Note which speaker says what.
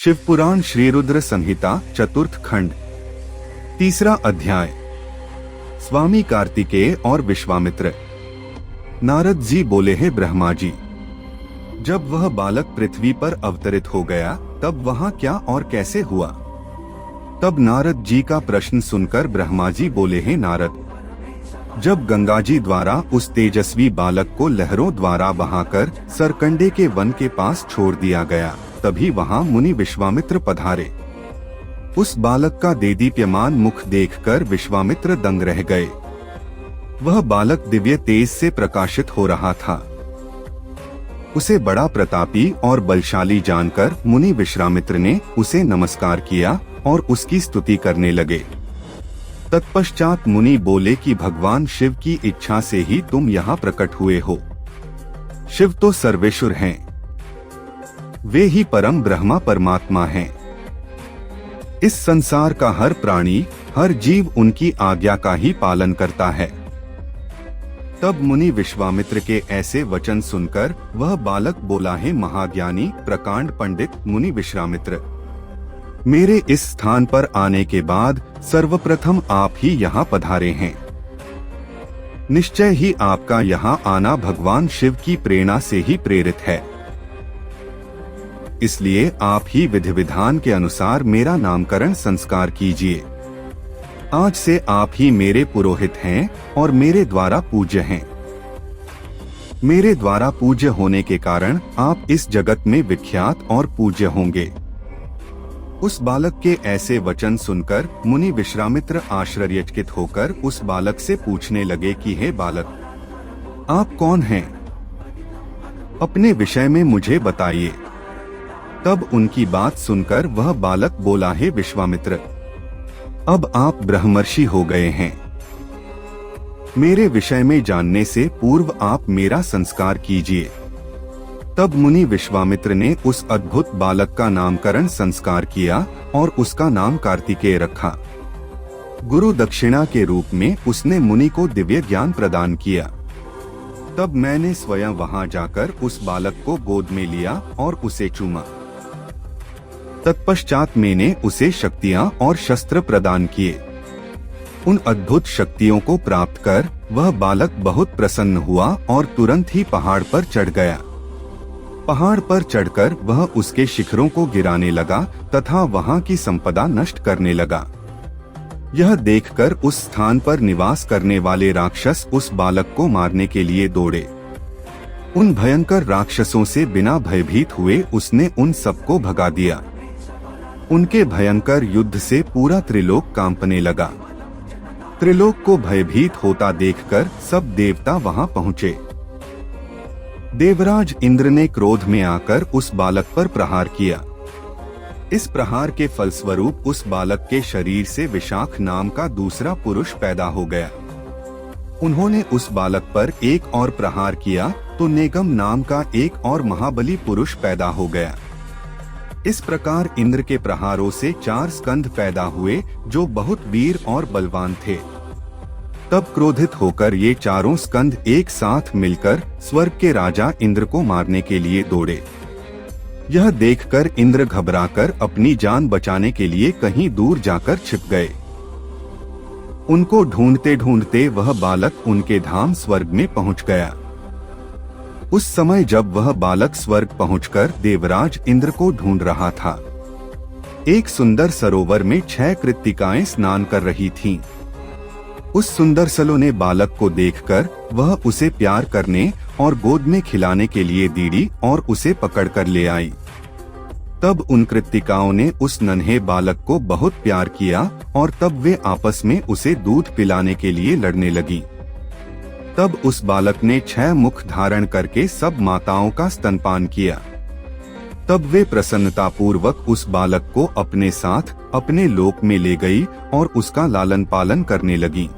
Speaker 1: शिवपुराण श्री रुद्र संहिता चतुर्थ खंड तीसरा अध्याय। स्वामी कार्तिकेय और विश्वामित्र। नारद जी बोले, हे ब्रह्मा जी, जब वह बालक पृथ्वी पर अवतरित हो गया तब वहाँ क्या और कैसे हुआ? तब नारद जी का प्रश्न सुनकर ब्रह्मा जी बोले, हे नारद, जब गंगा जी द्वारा उस तेजस्वी बालक को लहरों द्वारा बहाकर सरकंडे के वन के पास छोड़ दिया गया, तभी वहाँ मुनि विश्वामित्र पधारे। उस बालक का देदीप्यमान मुख देखकर विश्वामित्र दंग रह गए। वह बालक दिव्य तेज से प्रकाशित हो रहा था। उसे बड़ा प्रतापी और बलशाली जानकर मुनि विश्वामित्र ने उसे नमस्कार किया और उसकी स्तुति करने लगे। तत्पश्चात मुनि बोले कि भगवान शिव की इच्छा से ही तुम यहाँ प्रकट हुए हो। शिव तो सर्वेश्वर हैं, वे ही परम ब्रह्मा परमात्मा हैं। इस संसार का हर प्राणी, हर जीव उनकी आज्ञा का ही पालन करता है। तब मुनि विश्वामित्र के ऐसे वचन सुनकर वह बालक बोला, है महाज्ञानी प्रकांड पंडित मुनि विश्वामित्र, मेरे इस स्थान पर आने के बाद सर्वप्रथम आप ही यहाँ पधारे हैं। निश्चय ही आपका यहाँ आना भगवान शिव की प्रेरणा से ही प्रेरित है। इसलिए आप ही विधि विधान के अनुसार मेरा नामकरण संस्कार कीजिए। आज से आप ही मेरे पुरोहित हैं और मेरे द्वारा पूज्य हैं। मेरे द्वारा पूज्य होने के कारण आप इस जगत में विख्यात और पूज्य होंगे। उस बालक के ऐसे वचन सुनकर मुनि विश्वामित्र आश्चर्यचकित होकर उस बालक से पूछने लगे कि हे बालक, आप कौन हैं? अपने विषय में मुझे बताइए। तब उनकी बात सुनकर वह बालक बोला, हे विश्वामित्र, अब आप ब्रह्मर्षि हो गए हैं। मेरे विषय में जानने से पूर्व आप मेरा संस्कार कीजिए। तब मुनि विश्वामित्र ने उस अद्भुत बालक का नामकरण संस्कार किया और उसका नाम कार्तिकेय रखा। गुरु दक्षिणा के रूप में उसने मुनि को दिव्य ज्ञान प्रदान किया। तब मैंने स्वयं वहां जाकर उस बालक को गोद में लिया और उसे चूमा। तत्पश्चात मैंने उसे शक्तियां और शस्त्र प्रदान किए। उन अद्भुत शक्तियों को प्राप्त कर वह बालक बहुत प्रसन्न हुआ और तुरंत ही पहाड़ पर चढ़ गया। पहाड़ पर चढ़कर वह उसके शिखरों को गिराने लगा तथा वहां की संपदा नष्ट करने लगा। यह देखकर उस स्थान पर निवास करने वाले राक्षस उस बालक को मारने के लिए दौड़े। उन भयंकर राक्षसों से बिना भयभीत हुए उसने उन सबको भगा दिया। उनके भयंकर युद्ध से पूरा त्रिलोक कांपने लगा। त्रिलोक को भयभीत होता देखकर सब देवता वहां पहुंचे। देवराज इंद्र ने क्रोध में आकर उस बालक पर प्रहार किया। इस प्रहार के फलस्वरूप उस बालक के शरीर से विशाख नाम का दूसरा पुरुष पैदा हो गया। उन्होंने उस बालक पर एक और प्रहार किया तो नेगम नाम का एक और महाबली पुरुष पैदा हो गया। इस प्रकार इंद्र के प्रहारों से 4 स्कंद पैदा हुए जो बहुत वीर और बलवान थे। तब क्रोधित होकर ये चारों स्कंद एक साथ मिलकर स्वर्ग के राजा इंद्र को मारने के लिए दौड़े। यह देखकर इंद्र घबराकर अपनी जान बचाने के लिए कहीं दूर जाकर छिप गए। उनको ढूंढते ढूंढते वह बालक उनके धाम स्वर्ग में पहुंच गया। उस समय जब वह बालक स्वर्ग पहुंचकर देवराज इंद्र को ढूंढ रहा था, एक सुंदर सरोवर में 6 कृत्तिकाएं स्नान कर रही थीं। उस सुंदर सलो ने बालक को देखकर वह उसे प्यार करने और गोद में खिलाने के लिए दीड़ी और उसे पकड़कर ले आई। तब उन कृत्तिकाओं ने उस नन्हे बालक को बहुत प्यार किया और तब वे आपस में उसे दूध पिलाने के लिए लड़ने लगी। तब उस बालक ने 6 मुख धारण करके सब माताओं का स्तनपान किया। तब वे प्रसन्नता पूर्वक उस बालक को अपने साथ अपने लोक में ले गई और उसका लालन पालन करने लगी।